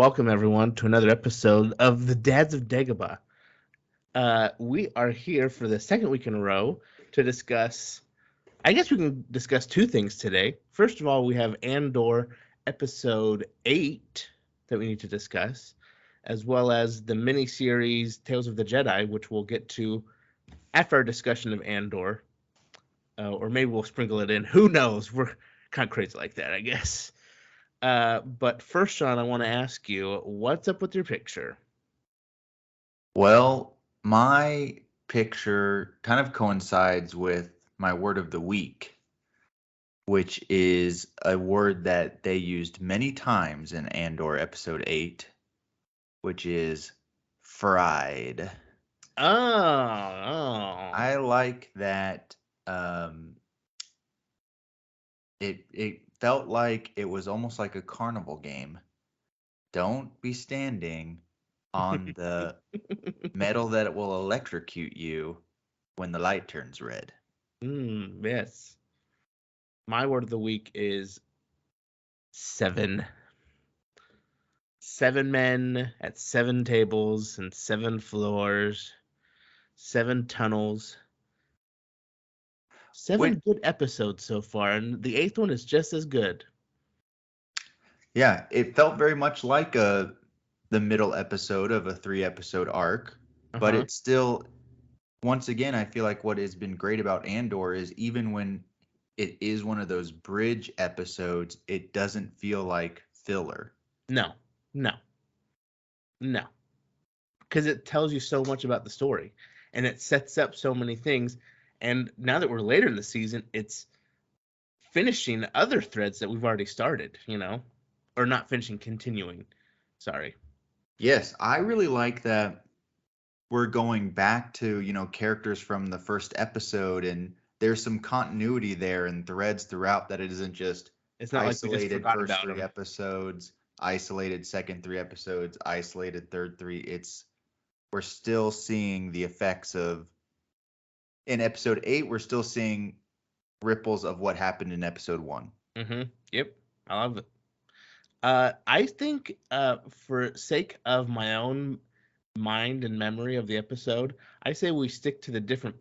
welcome everyone to another episode of the Dads of Dagobah. We are here for the second week in a row to discuss. I guess we can discuss two things today. First of all, we have Andor episode 8 that we need to discuss, as well as the miniseries Tales of the Jedi, which we'll get to after our discussion of Andor. Or maybe we'll sprinkle it in. Who knows? We're kind of crazy like that, I guess. But first, Sean, I want to ask you, what's up with your picture? Well, my picture kind of coincides with my word of the week, which is a word that they used many times in Andor episode 8, which is fried. Oh. I like that um, it felt like it was almost like a carnival game. Don't be standing on the metal that will electrocute you when the light turns red. Yes. My word of the week is seven. 7 men at 7 tables and 7 floors, 7 tunnels. Which, 7 good episodes so far, and the 8th one is just as good. yeah, it felt very much like the middle episode of a 3 episode arc, Uh but huh. it's still, once again, I feel like what has been great about Andor is even when it is one of those bridge episodes, it doesn't feel like filler. No, no, no. Because it tells you so much about the story and it sets up so many things. And now that we're later in the season, it's finishing other threads that we've already started, or not finishing, continuing. Sorry. Yes, I really like that we're going back to, characters from the first episode, and there's some continuity there and threads throughout, that it isn't just It's not like we just isolated forgot first about three them. episodes, isolated second 3 episodes, isolated third three. We're still seeing the effects of, in episode 8, we're still seeing ripples of what happened in episode 1. Yep. I love it. I think, for sake of my own mind and memory of the episode, I say we stick to the different,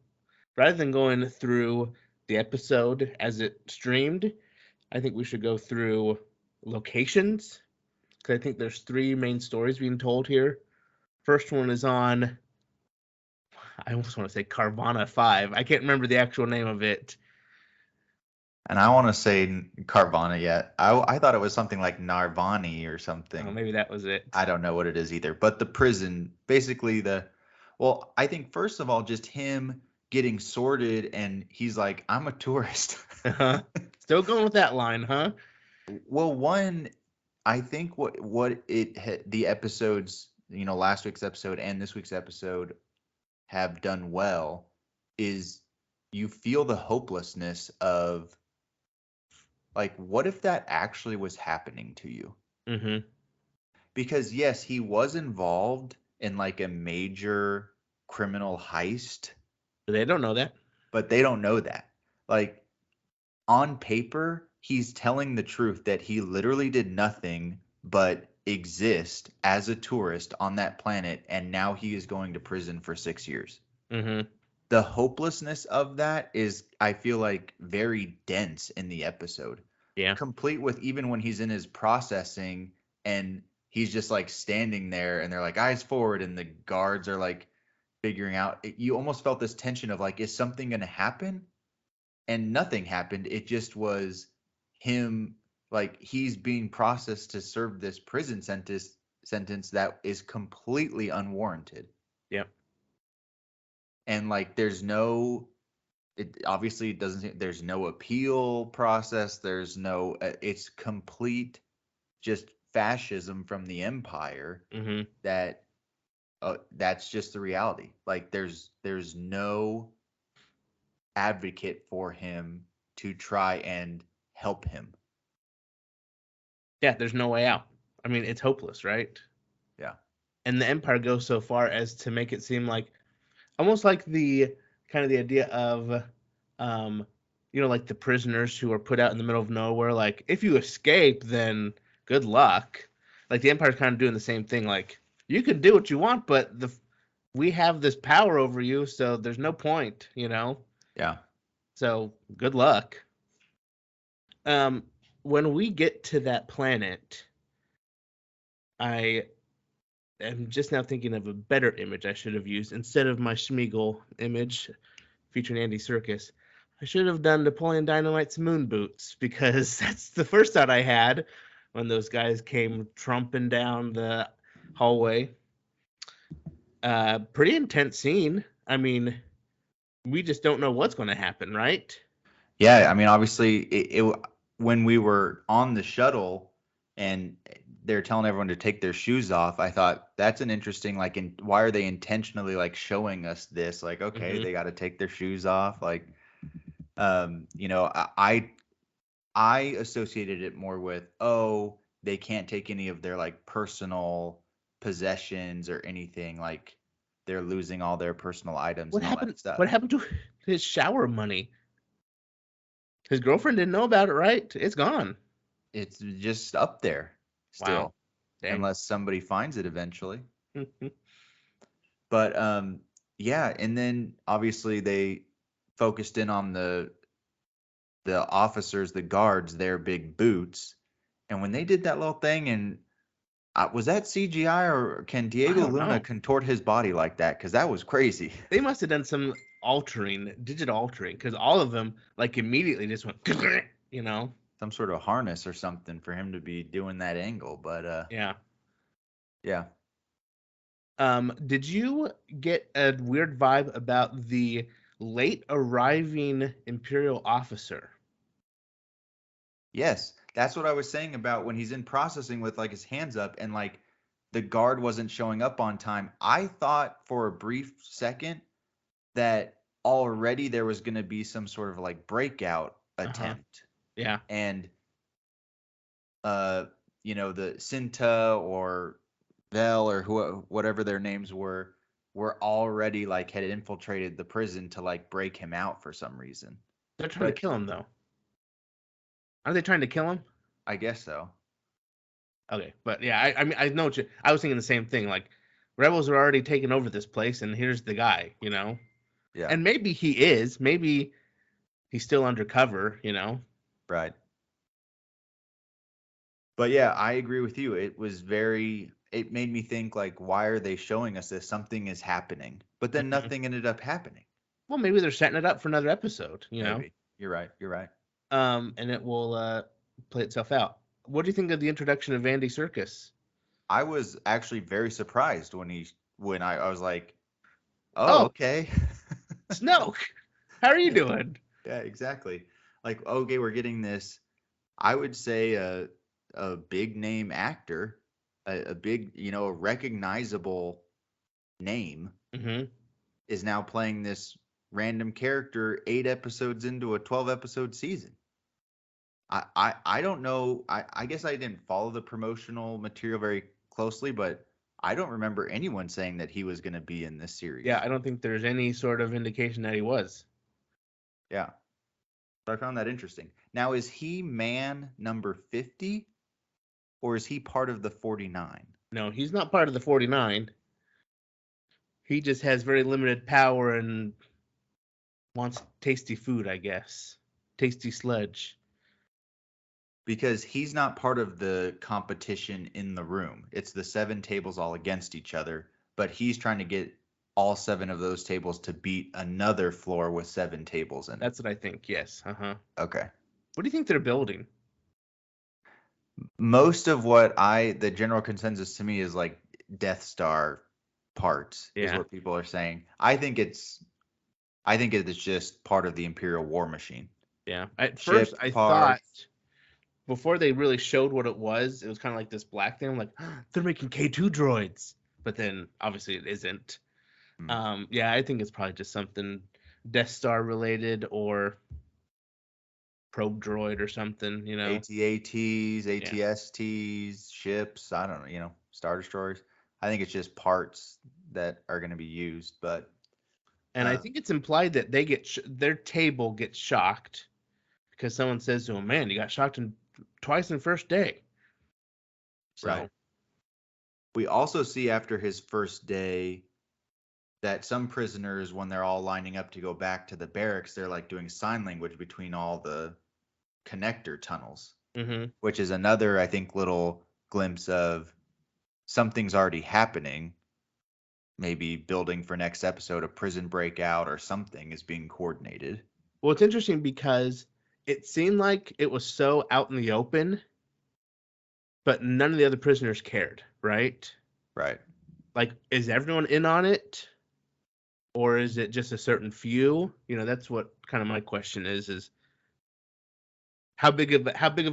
rather than going through the episode as it streamed. I think we should go through locations, because I think there's 3 main stories being told here. First one is on, I almost want to say Carvana 5. I can't remember the actual name of it. And I want to say Carvana yet. I thought it was something like Narvani or Oh, something. maybe that was it. I don't know what it is either. But the prison, basically well, I think first of all, just him getting sorted, and he's like, I'm a tourist. Uh-huh. Still going with that line, huh? Well, one, I think the episodes, last week's episode and this week's episode have done well is you feel the hopelessness of, like, what if that actually was happening to you? Mm-hmm. Because yes, he was involved in like a major criminal heist, They don't know that. but they don't know that. Like, on paper, he's telling the truth that he literally did nothing but exist as a tourist on that planet, and now he is going to prison for 6 years. Mm-hmm. The hopelessness of that is, I feel like, very dense in the episode, Yeah. complete with even when he's in his processing and he's just like standing there and they're like, eyes forward, and the guards are like figuring out. You almost felt this tension of like, is something going to happen? And nothing happened. It just was him, like, he's being processed to serve this prison sentence that is completely unwarranted. Yep. And like, there's no, it obviously doesn't, there's no appeal process, there's no, it's complete just fascism from the empire, Mm-hmm. that that's just the reality. Like, there's no advocate for him to try and help him. Yeah, there's no way out. I mean, it's hopeless, right? Yeah. And the Empire goes so far as to make it seem like, almost like the kind of the idea of, um, like the prisoners who are put out in the middle of nowhere. Like, if you escape, then good luck. like the Empire's kind of doing the same thing. Like you can do what you want, but we have this power over you, so there's no point, Yeah. So good luck. Um, when we get to that planet, I am just now thinking of a better image I should have used instead of my Schmeagol image featuring Andy Serkis. I should have done Napoleon Dynamite's moon boots because that's the first thought I had when those guys came trumping down the hallway. Pretty intense scene. I mean, we just don't know what's going to happen, right? Yeah, I mean, obviously, when we were on the shuttle and they're telling everyone to take their shoes off, I thought that's an interesting, like, why are they intentionally like showing us this? Like, okay, Mm-hmm. they got to take their shoes off. Like, I associated it more with, oh, they can't take any of their like personal possessions or anything. Like, they're losing all their personal items What and all that happened? stuff. What happened to his shower money? His girlfriend didn't know about it, right? It's gone. It's just up there Wow. still, Dang. unless somebody finds it eventually. But yeah, and then obviously they focused in on the officers, the guards, their big boots. And when they did that little thing, and was that CGI or can I Diego don't Luna know. contort his body like that? Because that was crazy. They must have done some digital altering, because all of them like immediately just went, you know. Some sort of harness or something for him to be doing that angle. But Yeah. yeah. Did you get a weird vibe about the late arriving Imperial officer? Yes, that's what I was saying about when he's in processing with like his hands up and like the guard wasn't showing up on time. I thought for a brief second that already there was going to be some sort of like breakout Uh-huh. attempt. Yeah. And uh the Cinta or Vel or whatever their names were already like had infiltrated the prison to like break him out for some reason. They're trying to But kill him though. Are they trying to kill him? I guess so. Okay, but yeah, I mean I know I was thinking the same thing. Like rebels are already taking over this place, and here's the guy. Yeah, And maybe he is. Maybe he's still undercover. right. But yeah, I agree with you. It made me think like, why are they showing us this? Something is happening. But then Mhm. nothing ended up happening. Well, maybe they're setting it up for another episode. Maybe. You're right. You're right. And it will play itself out. What do you think of the introduction of Andy Serkis? I was actually very surprised when I was like, oh, Oh, okay. Snoke, how are you doing? Yeah, exactly. Like, okay, we're getting this, I would say a big name actor, a big, a recognizable name Hmm. is now playing this random character 8 episodes into a 12 episode season. I don't know. I guess I didn't follow the promotional material very closely, but I don't remember anyone saying that he was going to be in this Yeah, series. I don't think there's any sort of indication that he was. Yeah. So I found that interesting. Now, is he man number 50 or is he part of the 49? No, he's not part of the 49. He just has very limited power and wants tasty food, I guess. Tasty sludge. Because he's not part of the competition in the room. It's the 7 tables all against each other, but he's trying to get all 7 of those tables to beat another floor with 7 tables in it. That's what I think. Yes. Uh-huh. Okay. What do you think they're building? Most of the general consensus to me is like Death Star parts is Yeah. what people are saying. I think it is just part of the Imperial War Machine. Yeah. At first, Ship I thought parts. before they really showed what it was kind of like this black thing. I'm like, they're making K2 droids. But then obviously it isn't. Hmm. Yeah, I think it's probably just something Death Star related or probe droid or something. AT-ATs, Yeah. ATSTs, ships, I don't know, Star Destroyers. I think it's just parts that are going to be used, but And I think it's implied that their table gets shocked because someone says to him, "Man, you got shocked twice in the first day." right. So We also see after his first day that some prisoners, when they're all lining up to go back to the barracks, they're like doing sign language between all the connector tunnels, Mm-hmm. which is another, I think, little glimpse of something's already happening. Maybe building for next episode, a prison breakout or something is being coordinated. Well, it's interesting because it seemed like it was so out in the open, but none of the other prisoners cared, right? Right. Like, is everyone in on it? Or is it just a certain few? That's what kind of my question is how big of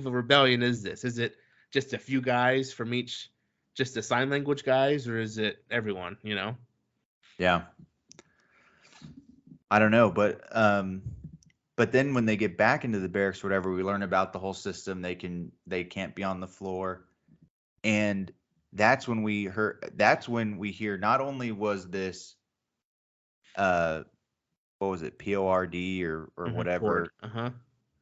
a rebellion is this? Is it just a few guys from each, just the sign language guys, or is it everyone? Yeah. I don't know, but then when they get back into the barracks or whatever, we learn about the whole system. They can't be on the floor. And that's when we hear not only was this uh what was it, PORD or Port. whatever Uh-huh.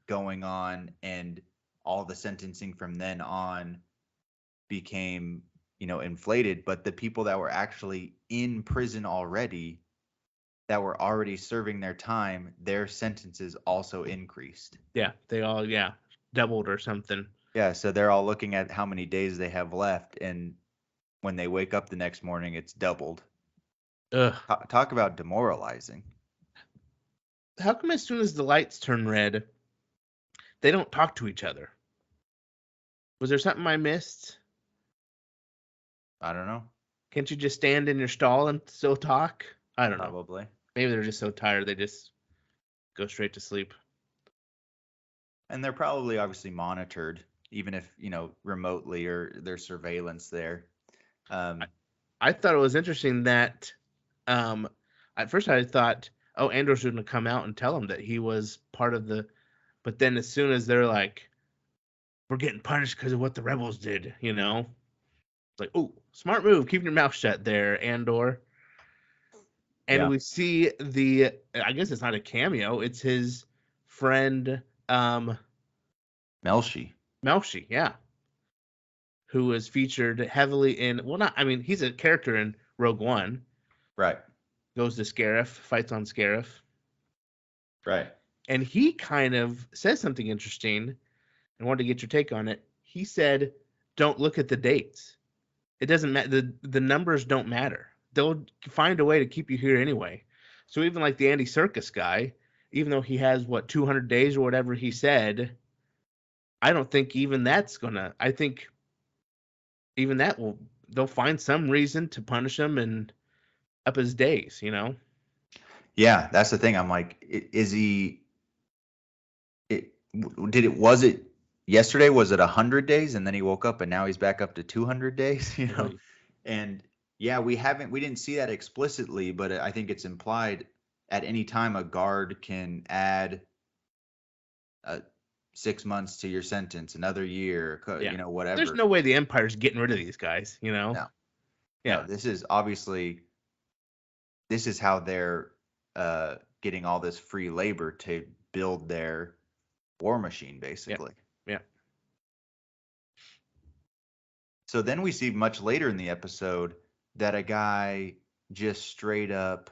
going on, and all the sentencing from then on became, inflated, but the people that were actually in prison already, that were already serving their time, their sentences also increased. Yeah, they all doubled or something. Yeah, so they're all looking at how many days they have left, and when they wake up the next morning, it's doubled. Ugh. Talk about demoralizing. How come as soon as the lights turn red, they don't talk to each other? Was there something I missed? I don't know. Can't you just stand in your stall and still talk? I don't know. Probably. Maybe they're just so tired they just go straight to sleep. And they're probably obviously monitored, even if, remotely, or there's surveillance there. Um, I thought it was interesting that um, at first I thought, oh, Andor's going to come out and tell him that he was part of the. But then as soon as they're like, we're getting punished because of what the rebels did, it's like, oh, smart move, keeping your mouth shut there, Andor. And yeah. we see I guess it's not a cameo, it's his friend, Melshi. Melshi, yeah, who was featured heavily in, well, not, I mean, he's a character in Rogue One. Right. Goes to Scarif, fights on Scarif. Right. And he kind of says something interesting and wanted to get your take on it. He said, don't look at the dates. It doesn't matter. The numbers don't matter. They'll find a way to keep you here anyway. So even like the Andy Serkis guy, even though he has, 200 days or whatever he said, I don't think even that's going to, I think even that they'll find some reason to punish him and up his days, Yeah, that's the thing. I'm like, is he? Was it yesterday? Was it 100 days, and then he woke up, and now he's back up to 200 days? Really. And yeah, we didn't see that explicitly, but I think it's implied. At any time, a guard can add 6 months to your sentence, another year, Yeah. whatever. There's no way the Empire's getting rid of these guys, No. Yeah. No, this is how they're getting all this free labor to build their war machine, basically. Yeah. So then we see much later in the episode that a guy just straight up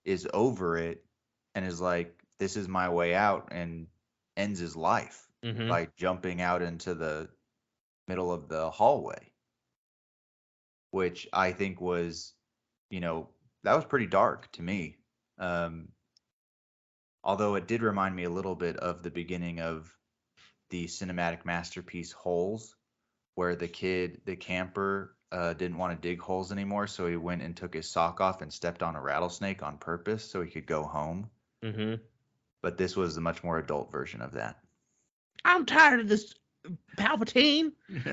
is over it and is like, this is my way out, and ends his life by jumping out into the middle of the hallway, which I think was, that was pretty dark to me. Although it did remind me a little bit of the beginning of the cinematic masterpiece Holes, where the camper, didn't want to dig holes anymore, so he went and took his sock off and stepped on a rattlesnake on purpose so he could go home. But this was a much more adult version of that. I'm tired of this Palpatine.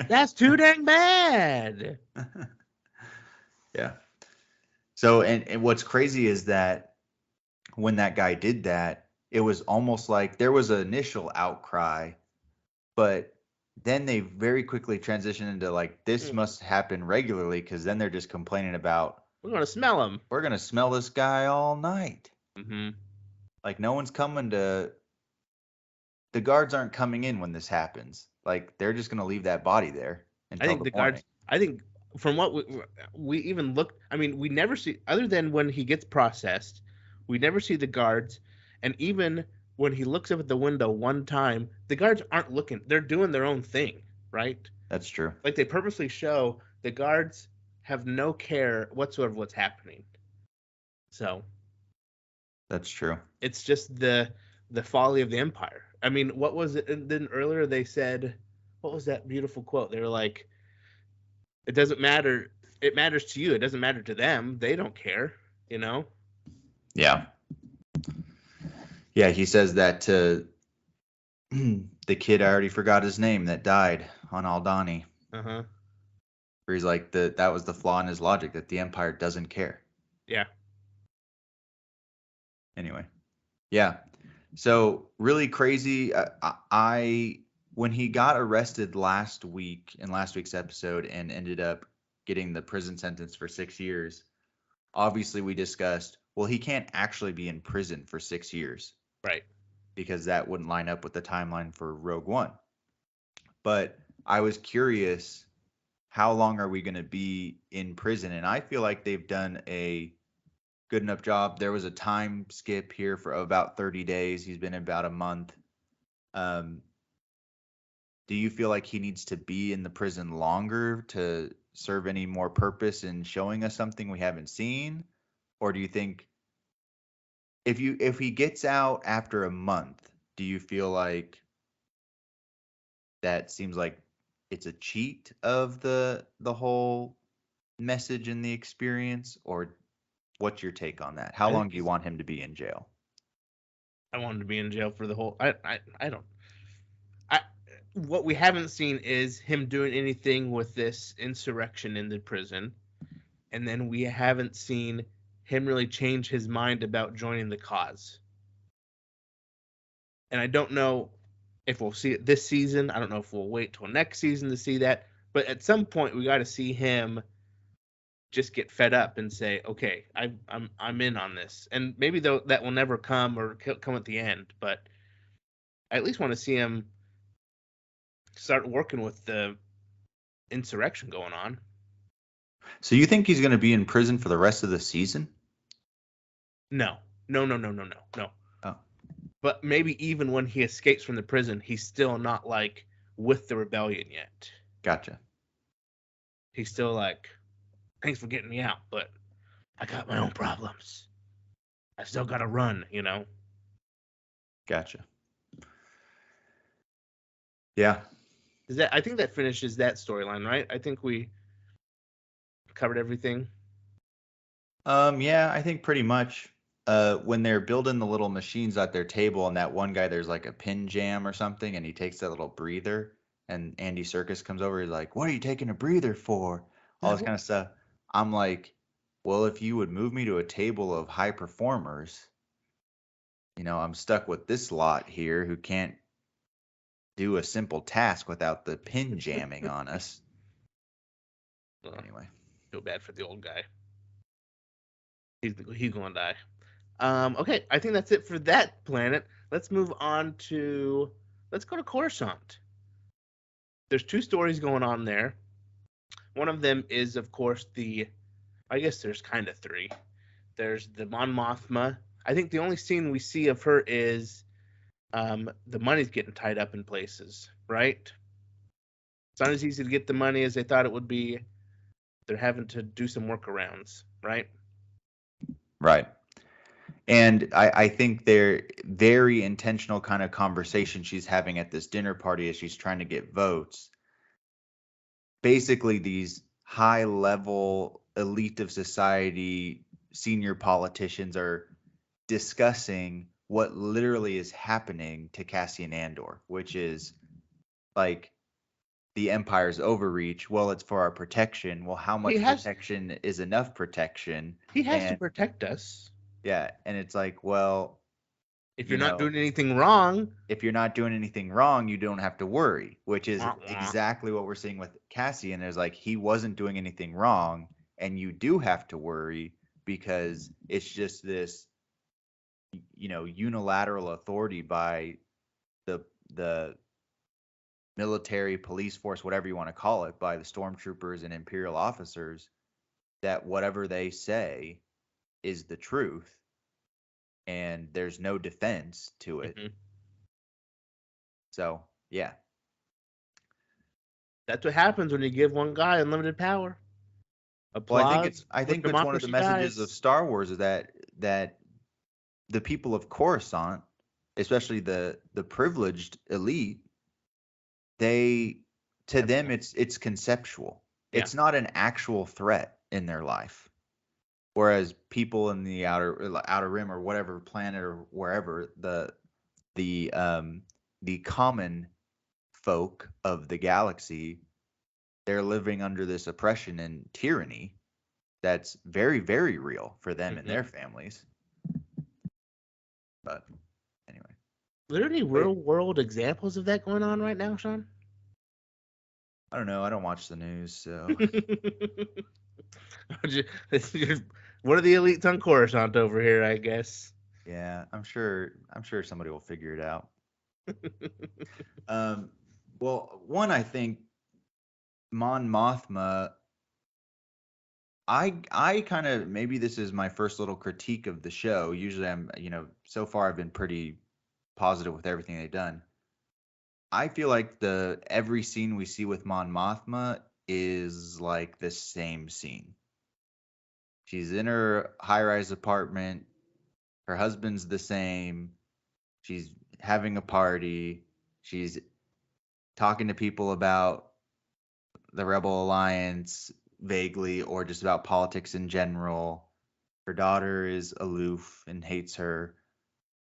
That's too dang bad. Yeah. So, and what's crazy is that when that guy did that, it was almost like there was an initial outcry, but then they very quickly transitioned into like, this must happen regularly, because then they're just complaining about, we're going to smell him. We're going to smell this guy all night. Like, no one's coming to, the guards aren't coming in when this happens. Like, they're just going to leave that body there until the morning. I think from what we even looked, I mean, we never see, other than when he gets processed, we never see the guards. And even when he looks up at the window one time, the guards aren't looking. They're doing their own thing, right? That's true. Like they purposely show the guards have no care whatsoever what's happening. So That's true. it's just the folly of the empire. I mean, what was it? And then earlier they said, what was that beautiful quote? They were like, "It doesn't matter. It matters to you. It doesn't matter to them. They don't care." You know? Yeah. Yeah, he says that to the kid, I already forgot his name, that died on Aldani. Uh-huh. Where he's like, that was the flaw in his logic, that the Empire doesn't care. Yeah. Anyway. Yeah. So really crazy. When he got arrested last week in last week's episode and ended up getting the prison sentence for 6 years, obviously we discussed, well, he can't actually be in prison for 6 years. Right. Because that wouldn't line up with the timeline for Rogue One. But I was curious, how long are we going to be in prison? And I feel like they've done a good enough job. There was a time skip here for about 30 days. He's been about a month. Do you feel like he needs to be in the prison longer to serve any more purpose in showing us something we haven't seen? Or do you think if he gets out after a month, do you feel like that seems like it's a cheat of the whole message and the experience? Or what's your take on that? How I think long do you want him to be in jail? I wanted to be in jail for the whole. I don't. I What we haven't seen is him doing anything with this insurrection in the prison, and then we haven't seen him really change his mind about joining the cause. And I don't know if we'll see it this season. I don't know if we'll wait till next season to see that. But at some point, we got to see him just get fed up and say, "Okay, I'm in on this." And maybe though that will never come or come at the end, but I at least want to see him start working with the insurrection going on. So you think he's going to be in prison for the rest of the season? No, no, no, no, no, no, no. Oh, But maybe even when he escapes from the prison, he's still not like with the rebellion yet. gotcha. He's still like, "Thanks for getting me out, but I got my own problems. I still got to run," you know? Gotcha. Yeah. I think that finishes that storyline, right? I think we covered everything. Yeah, I think pretty much. When they're building the little machines at their table, and that one guy, there's like a pin jam or something, and he takes that little breather, and Andy Serkis comes over, he's like, "What are you taking a breather for?" All this kind of stuff. I'm like, well, if you would move me to a table of high performers, I'm stuck with this lot here who can't do a simple task without the pin jamming on us. Anyway. Feel bad for the old guy. He's going to die. Okay, I think that's it for that planet. Let's move on to let's go to Coruscant. There's two stories going on there. One of them is, of course, I guess there's kind of three. There's the Mon Mothma. I think the only scene we see of her is the money's getting tied up in places, right? It's not as easy to get the money as they thought it would be. They're having to do some workarounds, right? Right. And I think they're very intentional kind of conversation she's having at this dinner party as she's trying to get votes. Basically, these high level elite of society, senior politicians are discussing what literally is happening to Cassian Andor, which is like the Empire's overreach. Well, it's for our protection. Well, how much protection is enough protection? He has to protect us. Yeah, and it's like, well, if you're not doing anything wrong, you don't have to worry, which is exactly what we're seeing with Cassian. Is like he wasn't doing anything wrong, and you do have to worry because it's just this, unilateral authority by the military, police force, whatever you want to call it, by the stormtroopers and Imperial officers, that whatever they say is the truth and there's no defense to it. Mhm. So, yeah. That's what happens when you give one guy unlimited power. Well, Applause I when think that's one of the democracy messages of dies. Star Wars is that the people of Coruscant, especially the privileged elite, they to Have them no- it's conceptual. Yeah. It's not an actual threat in their life. Whereas people in the outer rim or whatever planet or wherever the the common folk of the galaxy, they're living under this oppression and tyranny that's very, very real for them and Mhm. their families. But anyway, Are there any but real world examples of that going on right now, Sean? I don't know. I don't watch the news, so One of the elites on Coruscant over here, I guess. yeah, I'm sure somebody will figure it out. Um, well, one I think Mon Mothma. I kind of maybe this is my first little critique of the show. Usually I'm, so far I've been pretty positive with everything they've done. I feel like the every scene we see with Mon Mothma is like the same scene. She's in her high-rise apartment. Her husband's the same. She's having a party. She's talking to people about the Rebel Alliance vaguely or just about politics in general. Her daughter is aloof and hates her.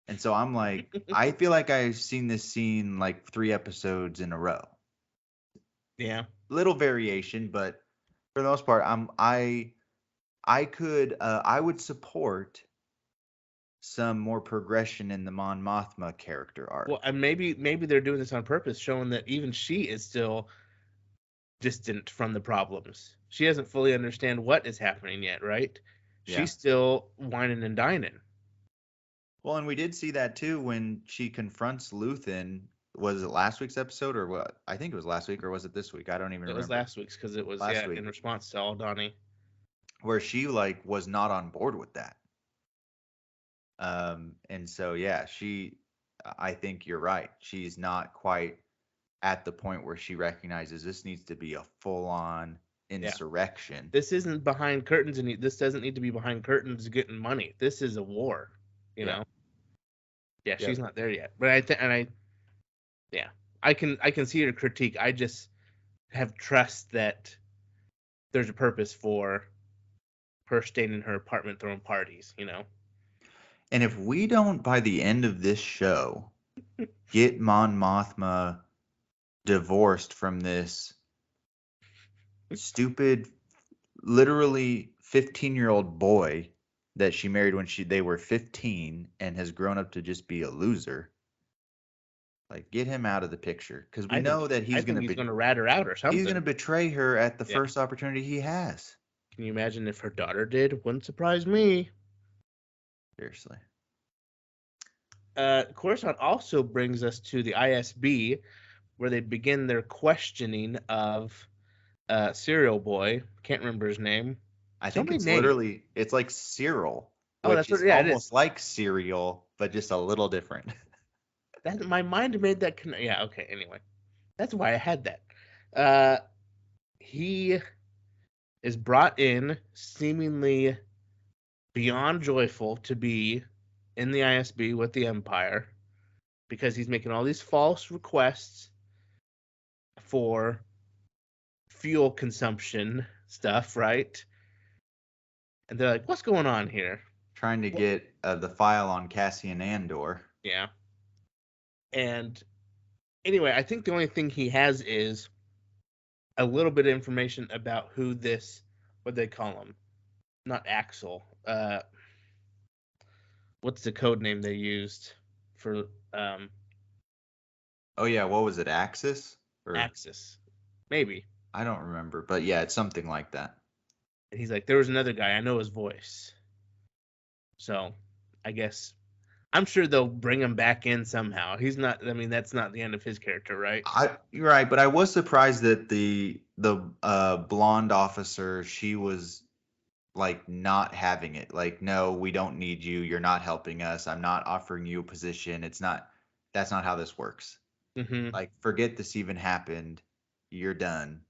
And so I'm like, I feel like I've seen this scene like 3 episodes in a row. Yeah. Little variation, but for the most part, I would support some more progression in the Mon Mothma character Well, arc. and maybe they're doing this on purpose, showing that even she is still distant from the problems. She doesn't fully understand what is happening yet, right? Yeah. She's still whining and dining. Well, and we did see that too when she confronts Luthen. Was it last week's episode or what? I think it was last week, or was it this week? I don't even It was remember. last week's because it was, Last yeah, week, in response to Aldani. where she like was not on board with that. And so yeah, I think you're right. She's not quite at the point where she recognizes this needs to be a full on Yeah. insurrection. This isn't behind curtains, and this doesn't need to be behind curtains getting money. This is a war, you Yeah. know. Yeah, she's Yep. not there yet, but yeah, I can see her critique. I just have trust that there's a purpose for her staying in her apartment throwing parties, you know. And if we don't by the end of this show get Mon Mothma divorced from this stupid, literally 15-year-old boy that she married when they were 15 and has grown up to just be a loser. Like, get him out of the picture because we I think know that I think he's going to rat her out or he's gonna something. betray her at the Yeah. first opportunity he has. Can you imagine if her daughter did? Wouldn't surprise me. Seriously. Coruscant also brings us to the ISB, where they begin their questioning of Serial Boy. Can't remember his name. I So think many it's names. literally it's like Cyril, Oh, that's which what. is Yeah, it almost is. like cereal, but just a little different. That my mind made that. Yeah. Okay. Anyway, that's why I had that. Uh, he is brought in seemingly beyond joyful to be in the ISB with the Empire because he's making all these false requests for fuel consumption stuff, right? And they're like, "What's going on here?" Trying to get the file on Cassian Andor. Yeah. And anyway, I think the only thing he has is a little bit of information about who this, what they call him, not Axel. What's the code name they used for Oh yeah, what was it? Axis? Or Axis? Maybe. I don't remember, but yeah, it's something like that. And he's like, there was another guy. I know his voice. So, I guess I'm sure they'll bring him back in somehow. He's not. I mean, that's not the end of his character, right? You're right, but I was surprised that the blonde officer, she was like not having it. Like, no, we don't need you. You're not helping us. I'm not offering you a position. That's not how this works. Hmm. Like, forget this even happened. You're done.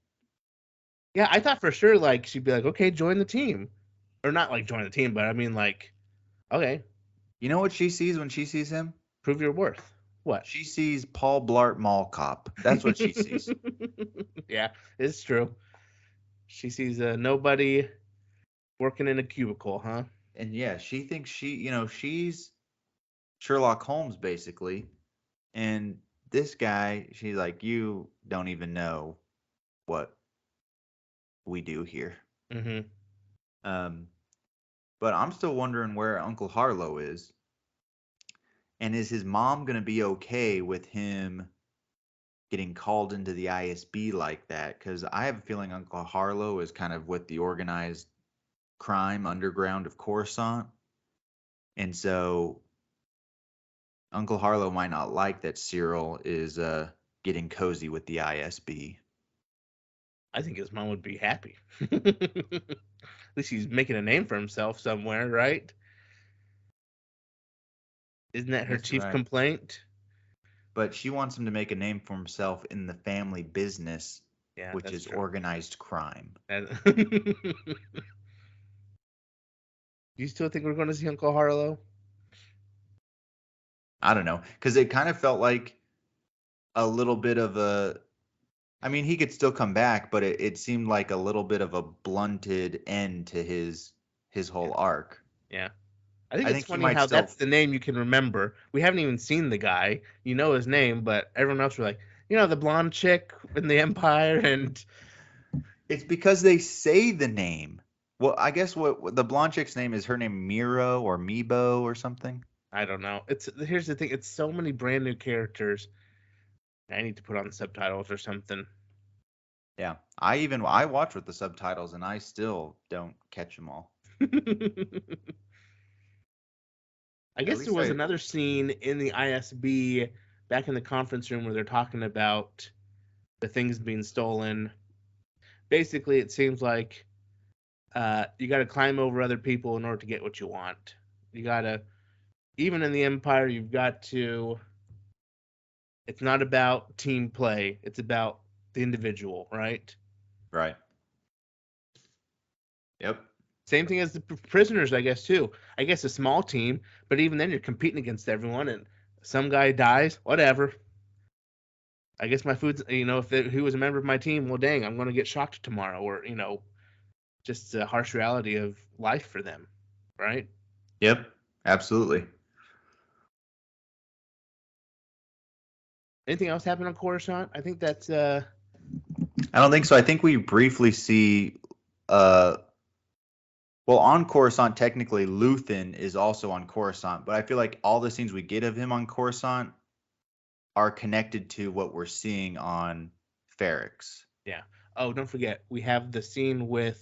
Yeah, I thought for sure like she'd be like, okay, join the team, or not like join the team, but I mean like, okay, You know what she sees when she sees him? prove your worth. What? She sees Paul Blart Mall Cop. That's what she sees. Yeah, it's true. She sees nobody working in a cubicle, huh? And yeah, she thinks she's Sherlock Holmes basically. And this guy, she's like, you don't even know what we do here. Hmm. Um, but I'm still wondering where Uncle Harlow is. And is his mom going to be okay with him getting called into the ISB like that? Because I have a feeling Uncle Harlow is kind of with the organized crime underground of Coruscant. And so Uncle Harlow might not like that Cyril is getting cozy with the ISB. I think his mom would be happy. At least he's making a name for himself somewhere, right? Isn't that her Yes, you're chief right. complaint? But she wants him to make a name for himself in the family business, Yeah, which that's is true. organized crime. Do you still think we're going to see Uncle Harlow? I don't know, because it kind of felt like a little bit of a. I mean, he could still come back, but it seemed like a little bit of a blunted end to his Yeah, whole arc. yeah. I think I it's think he funny might how still. that's the name you can remember. We haven't even seen the guy. You know his name, but everyone else were like, the blonde chick in the Empire, and It's because they say the name. Well, I guess what the blonde chick's name is, her name Miro or Meebo or something. I don't know. Here's the thing. It's so many brand new characters. I need to put on subtitles or something. Yeah, I watch with the subtitles and I still don't catch them all. I At guess there least was I. another scene in the ISB back in the conference room where they're talking about the things being stolen. Basically, it seems like you got to climb over other people in order to get what you want. You got to, even in the Empire, you've got to. It's not about team play. It's about the individual, right? Right. Yep. Same thing as the prisoners, I guess too. I guess a small team, but even then you're competing against everyone, and some guy dies. Whatever. I guess my food's. If he was a member of my team, well, dang, I'm gonna get shocked tomorrow, or just the harsh reality of life for them, right? Yep. Absolutely. Anything else happen on Coruscant? I think that's I don't think so. I think we briefly see uh well, on Coruscant, technically Luthen is also on Coruscant, but I feel like all the scenes we get of him on Coruscant are connected to what we're seeing on Ferrix. yeah. Oh, don't forget, we have the scene with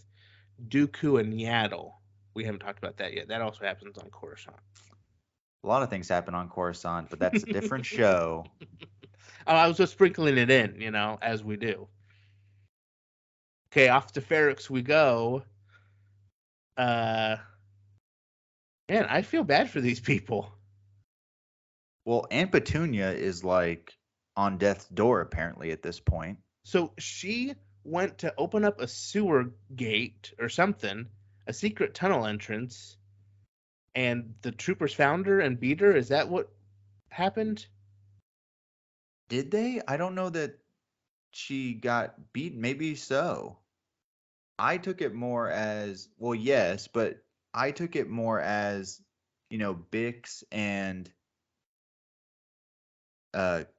Dooku and Yaddle. We haven't talked about that yet. That also happens on Coruscant. A lot of things happen on Coruscant, but that's a different show. I was just sprinkling it in, as we do. Okay, off to Ferrix we go. Uh, Man, I feel bad for these people. Well, Aunt Petunia is like on death's door apparently at this point. So she went to open up a sewer gate or something, a secret tunnel entrance, and the troopers found her and beat her. Is that what happened? Did they? I don't know that she got beaten. Maybe so. I took it more as, well, yes, but I took it more as, Bix and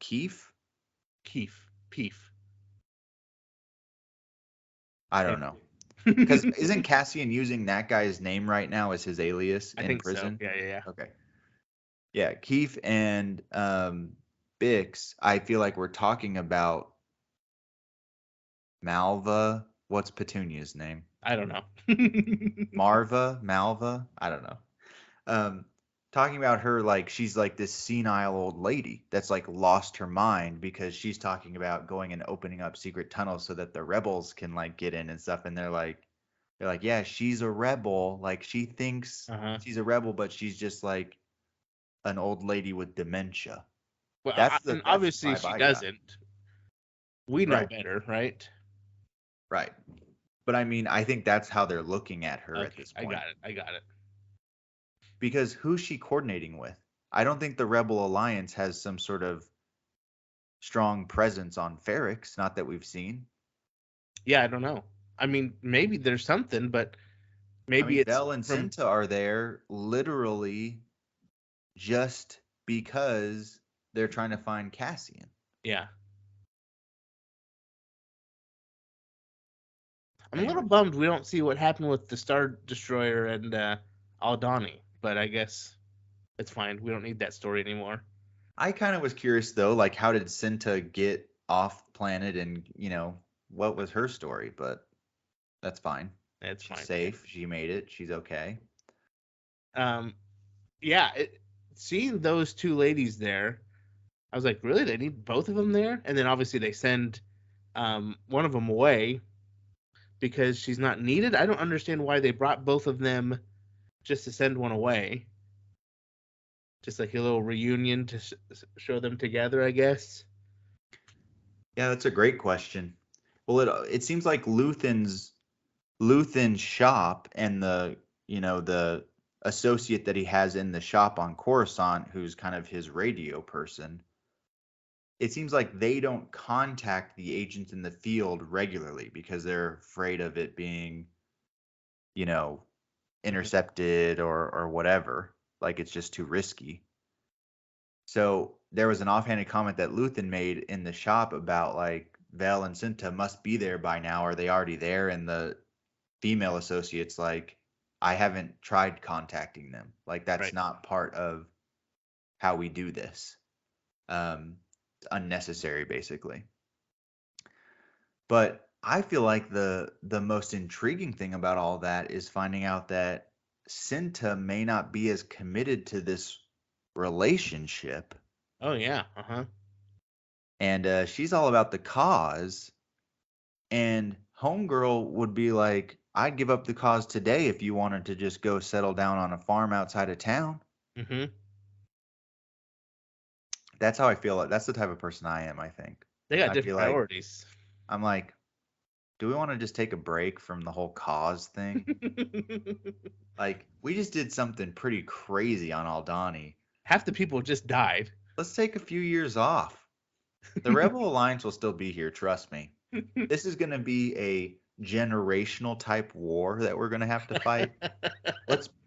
Keef. Keef. Peef. I don't Thank know. Because you. isn't Cassian using that guy's name right now as his alias I in think so. prison? Yeah, yeah, yeah. Okay. Yeah, Keef and Bix, I feel like we're talking about Malva. What's Petunia's name? I don't know. Marva? Malva? I don't know. Um, talking about her like she's like this senile old lady that's like lost her mind because she's talking about going and opening up secret tunnels so that the rebels can like get in and stuff. And they're like, yeah, she's a rebel. Like she thinks Uh-huh. she's a rebel, but she's just like an old lady with dementia. Well, and That's the obviously vibe she I got. doesn't. We know Right. better, right? Right. But I mean, I think that's how they're looking at her at Okay, this I point. got it. I got it. Because who's she coordinating with? I don't think the Rebel Alliance has some sort of strong presence on Ferrix, not that we've seen. Yeah, I don't know. I mean, maybe there's something, but I maybe mean, it's Bell and from Cinta are there literally just because they're trying to find Cassian. yeah. I'm a little Anyway, bummed we don't see what happened with the Star Destroyer and Aldani, but I guess it's fine. We don't need that story anymore. I kind of was curious though, like how did Cinta get off planet and, what was her story? But that's fine. It's She's fine. safe. She made it. She's okay. Um, yeah, seeing those two ladies there, I was like, really? They need both of them there? And then obviously they send one of them away because she's not needed. I don't understand why they brought both of them just to send one away. Just like a little reunion to show them together, I guess. Yeah, that's a great question. Well, it seems like Luthen's shop and the associate that he has in the shop on Coruscant, who's kind of his radio person. It seems like they don't contact the agents in the field regularly because they're afraid of it being, you know, Mhm. intercepted or whatever. Like it's just too risky. So there was an offhanded comment that Luthen made in the shop about like Vel and Cinta must be there by now. Are they already there? And the female associates like, I haven't tried contacting them. Like that's Right. not part of how we do this. It's unnecessary basically. But I feel like the most intriguing thing about all that is finding out that Cinta may not be as committed to this relationship, Oh yeah. Uh huh. and she's all about the cause. And Homegirl would be like, I'd give up the cause today if you wanted to just go settle down on a farm outside of town. Mhm. That's how I feel. That's the type of person I am, I think. They got I different feel like priorities. I'm like, do we want to just take a break from the whole cause thing? Like, we just did something pretty crazy on Aldani. Half the people just died. Let's take a few years off. The Rebel Alliance will still be here, trust me. This is going to be a generational type war that we're going to have to fight.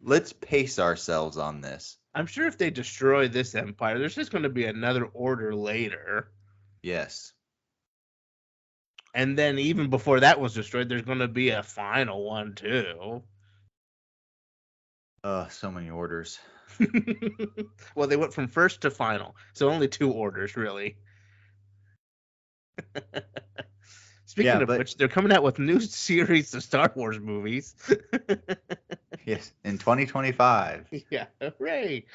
Let's pace ourselves on this. I'm sure if they destroy this empire, there's just going to be another order later. Yes. And then even before that was destroyed, there's going to be a final one too. So many orders. Well, they went from first to final, so only two orders really. Yeah, Speaking of but which, they're coming out with new series of Star Wars movies. yes, in 2025. Yeah, hooray!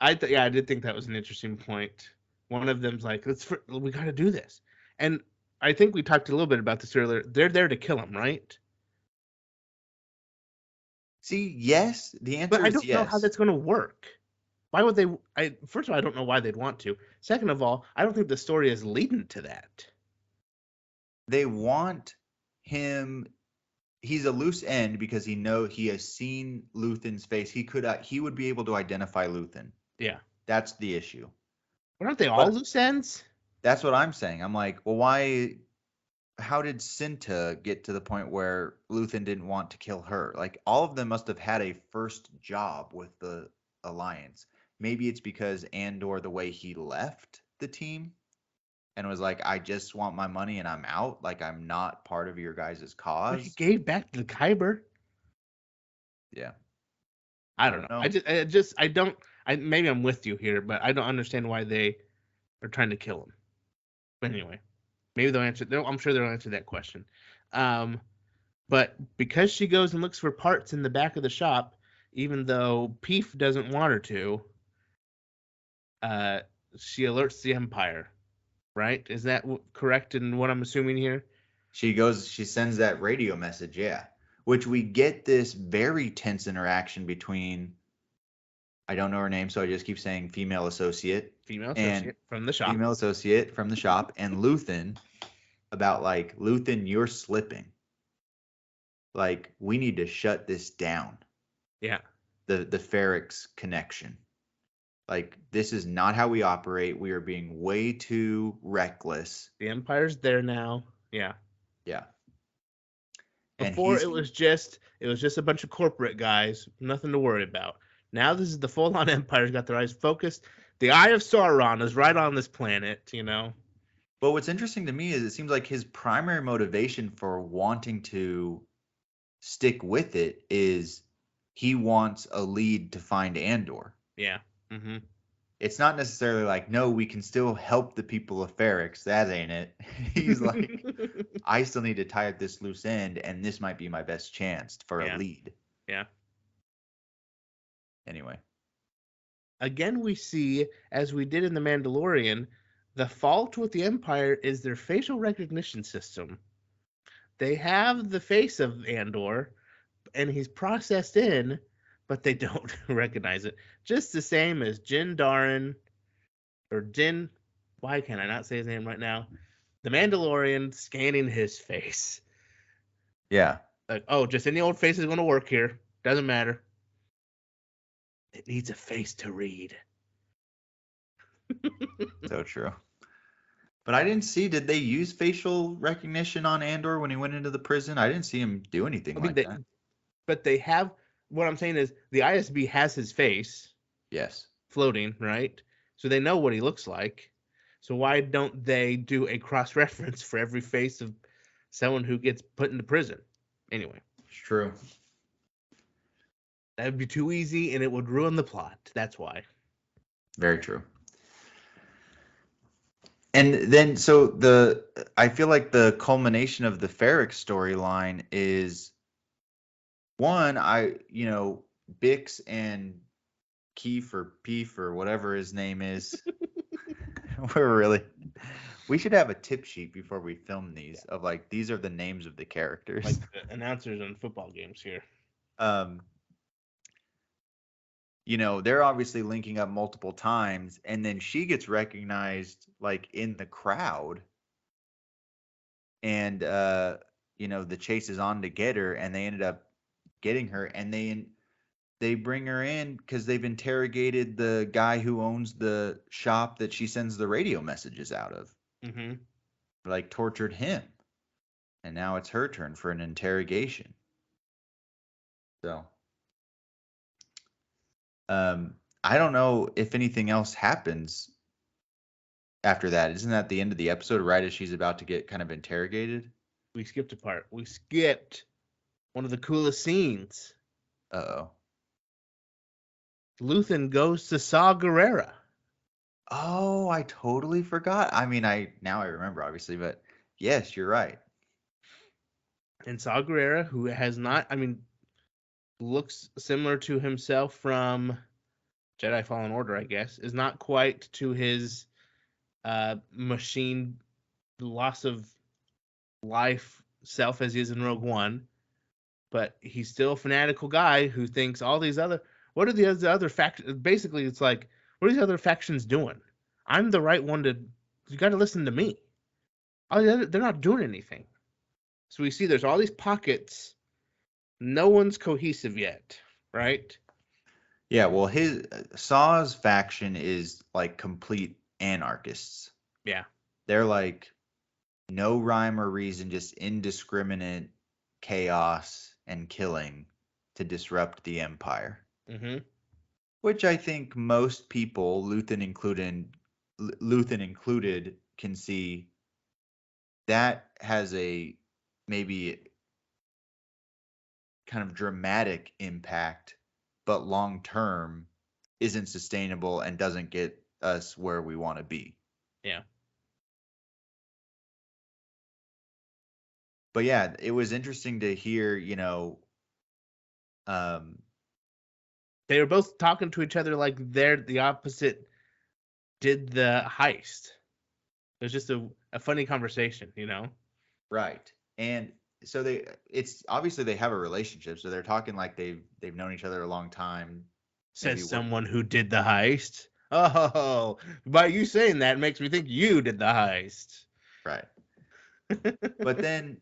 I did think that was an interesting point. One of them's like, we got to do this, and I think we talked a little bit about this earlier. They're there to kill him, right? See, yes, the But answer I is don't know how yes. that's going to work. Why would they? First of all, I don't know why they'd want to. Second of all, I don't think the story is leading to that. They want him. He's a loose end because he has seen Luthen's face. He would be able to identify Luthen. Yeah, That's the issue. but aren't they all But loose ends? that's what I'm saying. I'm like, well, why? How did Cinta get to the point where Luthen didn't want to kill her? Like all of them must have had a first job with the Alliance. Maybe it's because Andor, the way he left the team and was like, I just want my money and I'm out. Like I'm not part of your guys' But he cause. gave back to the Kyber. Yeah, I I don't don't know. know. I don't. Maybe I'm with you here, but I don't understand why they are trying to kill him. But anyway, maybe they'll answer. I'm sure they'll answer that question. But because she goes and looks for parts in the back of the shop, even though Peef doesn't want her to, uh, she alerts the Empire. Right? Is that correct in what I'm assuming here? She sends that radio message, yeah. Which we get this very tense interaction between, I don't know her name, so I just keep saying female associate Female and associate from the shop. female associate from the shop and Luthen about like, Luthen, you're slipping. Like, we need to shut this down. Yeah. The Ferrex connection. Like, this is not how we operate. We are being way too reckless. The Empire's there now. Yeah. Yeah. And Before it was just a bunch of corporate guys, nothing to worry about. Now this is the full-on Empire's got their eyes focused. The Eye of Sauron is right on this planet, you know. But what's interesting to me is it seems like his primary motivation for wanting to stick with it is he wants a lead to find Andor. Yeah. Mm-hmm. It's not necessarily like, no, we can still help the people of Ferrex. That ain't it. He's like, I still need to tie up this loose end, and this might be my best chance for a lead. Yeah. Anyway. Again, we see, as we did in The Mandalorian, the fault with the Empire is their facial recognition system. They have the face of Andor, and he's processed in, but they don't recognize it. Just the same as Jin Darin, or Jin, why can't I not say his name right now? The Mandalorian scanning his face. Yeah. Like, oh, just any old face is going to work here. Doesn't matter. It needs a face to read. So true. But I didn't see, did they use facial recognition on Andor when he went into the prison? I didn't see him do anything like that. But they have, what I'm saying is the ISB has his face. Yes. Floating, right? So they know what he looks like. So why don't they do a cross-reference for every face of someone who gets put into prison? Anyway. It's true. That would be too easy and it would ruin the plot. That's why. Very true. And then, so I feel like the culmination of the Ferrex storyline is one, Bix and Keef or Peef or whatever his name is. We should have a tip sheet before we film these of like, these are the names of the characters. Like the announcers on football games here. They're obviously linking up multiple times, and then she gets recognized like in the crowd, and the chase is on to get her, and they ended up getting her, and they bring her in because they've interrogated the guy who owns the shop that she sends the radio messages out of. Mm-hmm. Like, tortured him, and now it's her turn for an interrogation. So I don't know if anything else happens after that. Isn't that the end of the episode, right as she's about to get kind of interrogated? We skipped a part. We skipped one of the coolest scenes. Uh-oh. Luthen goes to Saw Gerrera. Oh, I totally forgot. I mean, now I remember, obviously, but yes, you're right. And Saw Gerrera, who has not, looks similar to himself from Jedi Fallen Order, I guess, is not quite to his machine loss of life self as he is in Rogue One, but he's still a fanatical guy who thinks all these other, what are the other factions? Basically, it's like, what are these other factions doing? I'm the right one you got to listen to me. They're not doing anything. So we see there's all these pockets. No one's cohesive yet, right? Yeah, well, his Saw's faction is like complete anarchists. Yeah. They're like no rhyme or reason, just indiscriminate chaos and killing to disrupt the Empire. Mm-hmm. Which I think most people, Luthen included, can see that has a maybe kind of dramatic impact, but long term isn't sustainable and doesn't get us where we want to be. Yeah. But yeah, it was interesting to hear, They were both talking to each other like they're the opposite did the heist. It was just a funny conversation, you know? Right. And so it's obviously they have a relationship, so they're talking like they've known each other a long time, maybe Says work. someone who did the heist. Oh, by you saying that makes me think you did the heist. Right. But then,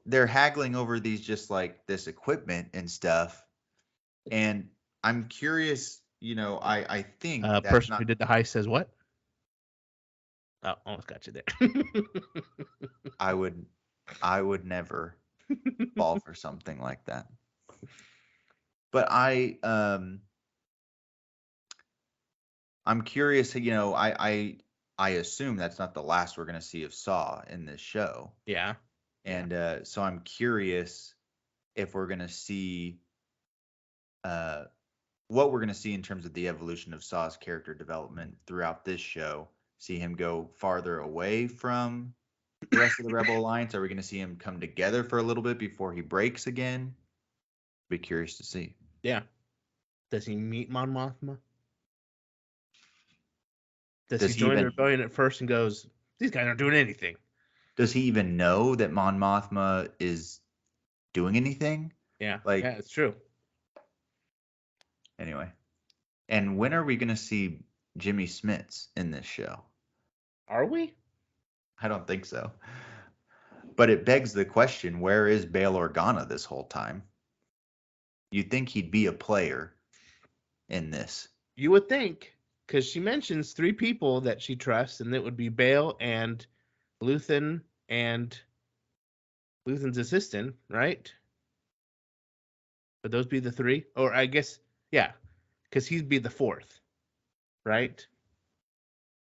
they're haggling over these just like this equipment and stuff. And I'm curious, I think that's Person not who did the heist says what? Oh, almost got you there. I would never fall for something like that. But I'm curious, I assume that's not the last we're going to see of Saw in this show. Yeah. And so I'm curious if we're going to see what we're going to see in terms of the evolution of Saw's character development throughout this show. See him go farther away from the rest of the Rebel Alliance? Are we going to see him come together for a little bit before he breaks again? Be curious to see. Yeah. Does he meet Mon Mothma? Does he Does he join the even rebellion at first and goes, these guys aren't doing anything? does he even know that Mon Mothma is doing anything? Yeah. Like, Yeah, it's true. anyway. And when are we going to see Jimmy Smits in this show? Are we? I don't think so. But it begs the question, where is Bail Organa this whole time? You'd think he'd be a player in this. You would think, because she mentions 3 people that she trusts, and it would be Bale and Luthen and Luthen's assistant, right? Would those be the 3? Or I guess, yeah, because he'd be the 4th, right?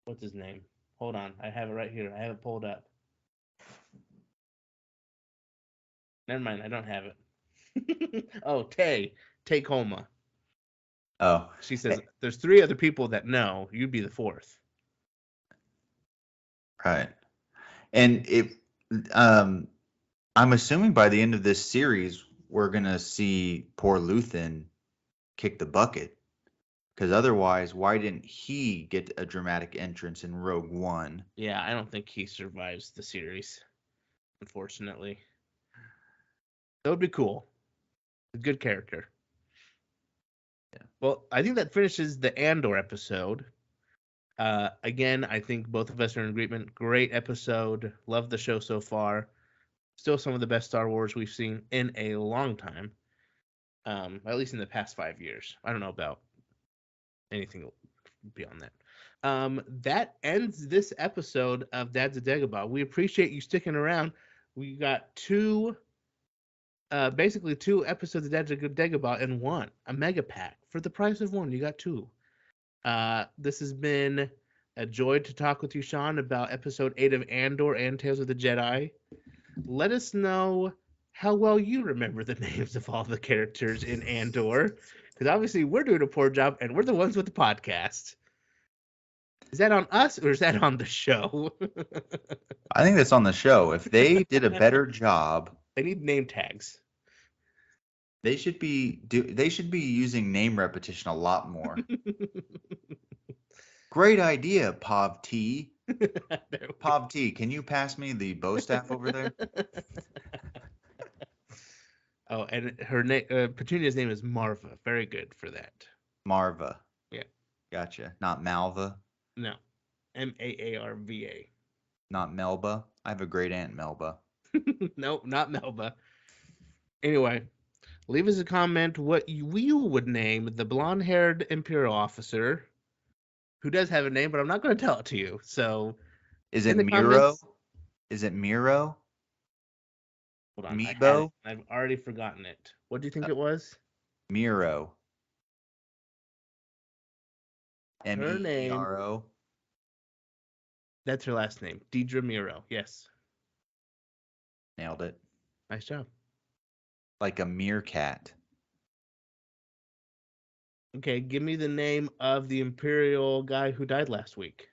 What's his name? Hold on, I have it right here. I have it pulled up. Never mind, I don't have it. Oh, Tay Coma. Oh, She says there's 3 other people that know. You'd be the 4th. right. And I'm assuming by the end of this series, we're gonna see poor Luthen kick the bucket. Because otherwise, why didn't he get a dramatic entrance in Rogue One? Yeah, I don't think he survives the series, unfortunately. That would be cool. A good character. Yeah. Well, I think that finishes the Andor episode. Again, I think both of us are in agreement. Great episode. Love the show so far. Still some of the best Star Wars we've seen in a long time. At least in the past 5 years. I don't know about anything beyond that. That ends this episode of Dad's a Dagobah. We appreciate you sticking around. We got basically 2 episodes of Dad's a Dagobah in one, a mega pack for the price of one. You got 2. This has been a joy to talk with you, Sean, about episode 8 of Andor and Tales of the Jedi. Let us know how well you remember the names of all the characters in Andor, because obviously we're doing a poor job, and we're the ones with the podcast. Is that on us or is that on the show? I think that's on the show. If they did a better job, They need name tags. they should be using name repetition a lot more. Great idea, Pav T. Pav T, can you pass me the bow staff over there? Oh, and her name, Petunia's name is Marva. Very good for that. Marva. Yeah. Gotcha. Not Malva. No, Maarva. Not Melba. I have a great aunt Melba. Nope, not Melba. Anyway, leave us a comment what you would name the blonde-haired Imperial officer, who does have a name, but I'm not going to tell it to you. So, Is in it the Miro? comments, Is it Miro? hold on, I had it. Meebo? I've already forgotten it. What do you think it was? Miro. Her name. Mero. That's her last name, Deidre Miro. Yes, Nailed it. nice job. Like a meerkat. Okay, give me the name of the Imperial guy who died last week.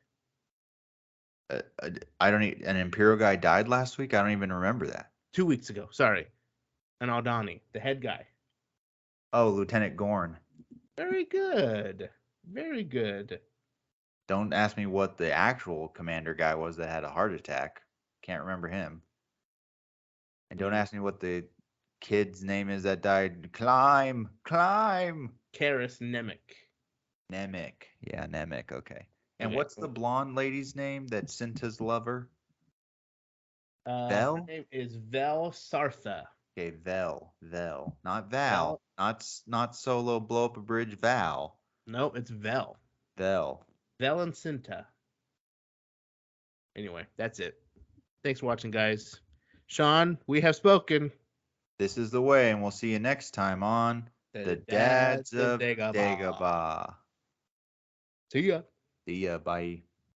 I don't. An Imperial guy died last week. I don't even remember that. 2 weeks ago. Sorry, an Aldani, the head guy. Oh, Lieutenant Gorn. Very good. Very good. Don't ask me what the actual commander guy was that had a heart attack. Can't remember him. And don't ask me what the kid's name is that died. Climb, climb. Karis Nemec. Nemec. Yeah, Nemec. Okay. And Okay. what's the blonde lady's name that's Cinta's lover? Her Vel? name is Vel Sartha. Okay, Vel. Not Val. Vel. Not solo blow up a bridge Val. No, it's Vel. Vel. Vel and Cinta. Anyway, that's it. Thanks for watching, guys. Sean, we have spoken. This is the way, and we'll see you next time on The Dads of Dagobah. Dagobah. See ya. See ya. Bye.